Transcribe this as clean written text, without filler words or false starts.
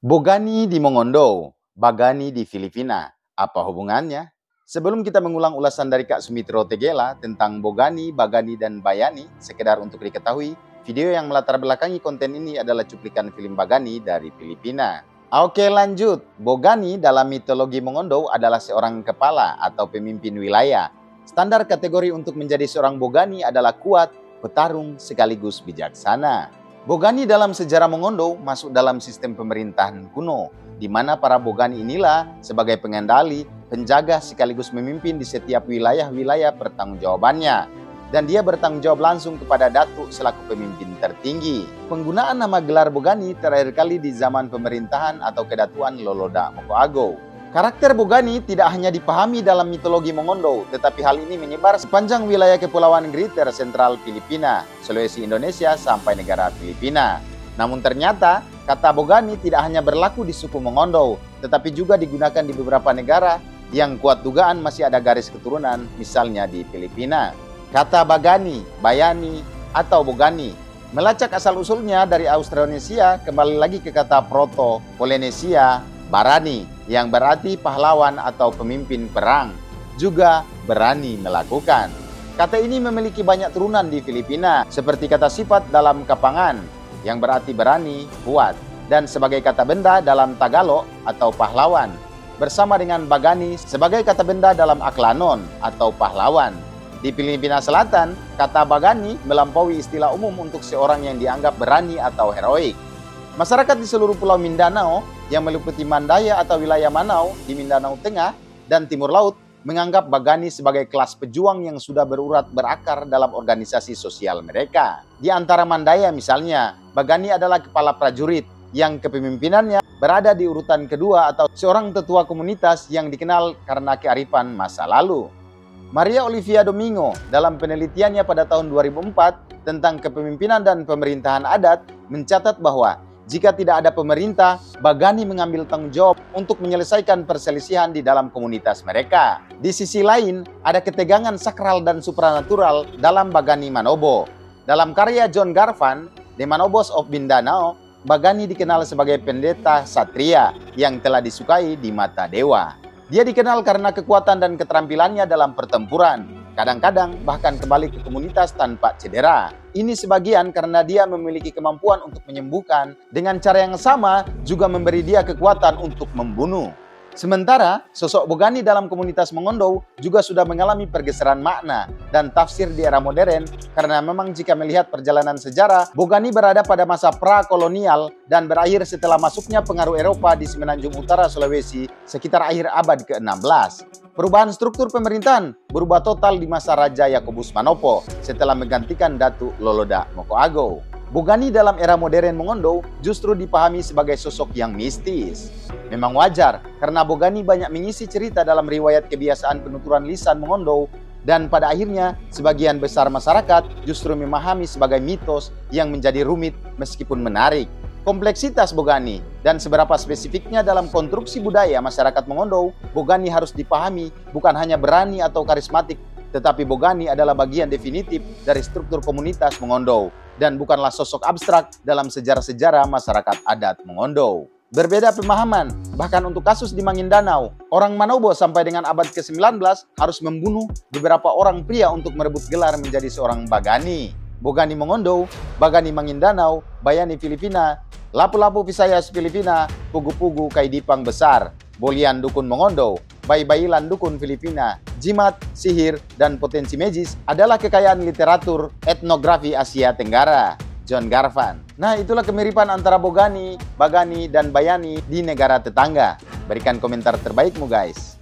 Bogani di Mongondo, Bagani di Filipina. Apa hubungannya? Sebelum kita mengulang ulasan dari Kak Sumitro Tegela tentang Bogani, Bagani, dan Bayani, sekedar untuk diketahui, video yang melatar belakangi konten ini adalah cuplikan film Bagani dari Filipina. Oke, lanjut. Bogani dalam mitologi Mongondo adalah seorang kepala atau pemimpin wilayah. Standar kategori untuk menjadi seorang Bogani adalah kuat, petarung, sekaligus bijaksana. Bogani dalam sejarah Mongondo masuk dalam sistem pemerintahan kuno, di mana para Bogani inilah sebagai pengendali, penjaga sekaligus memimpin di setiap wilayah-wilayah pertanggungjawabannya. Dan dia bertanggung jawab langsung kepada Datuk selaku pemimpin tertinggi. Penggunaan nama gelar Bogani terakhir kali di zaman pemerintahan atau kedatuan Loloda Mokoago. Karakter Bogani tidak hanya dipahami dalam mitologi Mongondo, tetapi hal ini menyebar sepanjang wilayah Kepulauan Greater Sentral Filipina, Sulawesi Indonesia, sampai negara Filipina. Namun ternyata, kata Bogani tidak hanya berlaku di suku Mongondo, tetapi juga digunakan di beberapa negara yang kuat dugaan masih ada garis keturunan, misalnya di Filipina. Kata Bagani, Bayani, atau Bogani melacak asal-usulnya dari Austronesia, kembali lagi ke kata Proto-Polynesia, Barani, yang berarti pahlawan atau pemimpin perang, juga berani melakukan. Kata ini memiliki banyak turunan di Filipina, seperti kata sifat dalam Kapangan, yang berarti berani, kuat, dan sebagai kata benda dalam Tagalog atau pahlawan, bersama dengan Bagani sebagai kata benda dalam Aklanon atau pahlawan. Di Filipina Selatan, kata Bagani melampaui istilah umum untuk seorang yang dianggap berani atau heroik. Masyarakat di seluruh Pulau Mindanao yang meliputi Mandaya atau wilayah Manau di Mindanao Tengah dan Timur Laut menganggap Bagani sebagai kelas pejuang yang sudah berurat berakar dalam organisasi sosial mereka. Di antara Mandaya misalnya, Bagani adalah kepala prajurit yang kepemimpinannya berada di urutan kedua atau seorang tetua komunitas yang dikenal karena kearifan masa lalu. Maria Olivia Domingo dalam penelitiannya pada tahun 2004 tentang kepemimpinan dan pemerintahan adat mencatat bahwa jika tidak ada pemerintah, Bagani mengambil tanggung jawab untuk menyelesaikan perselisihan di dalam komunitas mereka. Di sisi lain, ada ketegangan sakral dan supranatural dalam Bagani Manobo. Dalam karya John Garvan, The Manobos of Mindanao, Bagani dikenal sebagai pendeta satria yang telah disukai di mata dewa. Dia dikenal karena kekuatan dan keterampilannya dalam pertempuran. Kadang-kadang bahkan kembali ke komunitas tanpa cedera. Ini sebagian karena dia memiliki kemampuan untuk menyembuhkan, dengan cara yang sama juga memberi dia kekuatan untuk membunuh. Sementara, sosok Bogani dalam komunitas Mongondo juga sudah mengalami pergeseran makna dan tafsir di era modern karena memang jika melihat perjalanan sejarah, Bogani berada pada masa pra-kolonial dan berakhir setelah masuknya pengaruh Eropa di semenanjung utara Sulawesi sekitar akhir abad ke-16. Perubahan struktur pemerintahan berubah total di masa Raja Yakobus Manopo setelah menggantikan Datuk Loloda Mokoago. Bogani dalam era modern Mongondo justru dipahami sebagai sosok yang mistis. Memang wajar, karena Bogani banyak mengisi cerita dalam riwayat kebiasaan penuturan lisan Mongondo, dan pada akhirnya sebagian besar masyarakat justru memahami sebagai mitos yang menjadi rumit meskipun menarik. Kompleksitas Bogani dan seberapa spesifiknya dalam konstruksi budaya masyarakat Mongondo, Bogani harus dipahami bukan hanya berani atau karismatik, tetapi Bogani adalah bagian definitif dari struktur komunitas Mongondo dan bukanlah sosok abstrak dalam sejarah-sejarah masyarakat adat Mongondo. Berbeda pemahaman, bahkan untuk kasus di Maguindanao, orang Manobo sampai dengan abad ke-19 harus membunuh beberapa orang pria untuk merebut gelar menjadi seorang Bagani. Bogani Mongondo, Bagani Maguindanao, Bayani Filipina, Lapu-Lapu Visayas Filipina, Pugu-Pugu Kaidipang Besar, Bolian Dukun Mongondo, Bayi-Bayilan Dukun Filipina, Jimat, sihir, dan potensi magis adalah kekayaan literatur etnografi Asia Tenggara. John Garvan. Nah, itulah kemiripan antara Bogani, Bagani, dan Bayani di negara tetangga. Berikan komentar terbaikmu guys.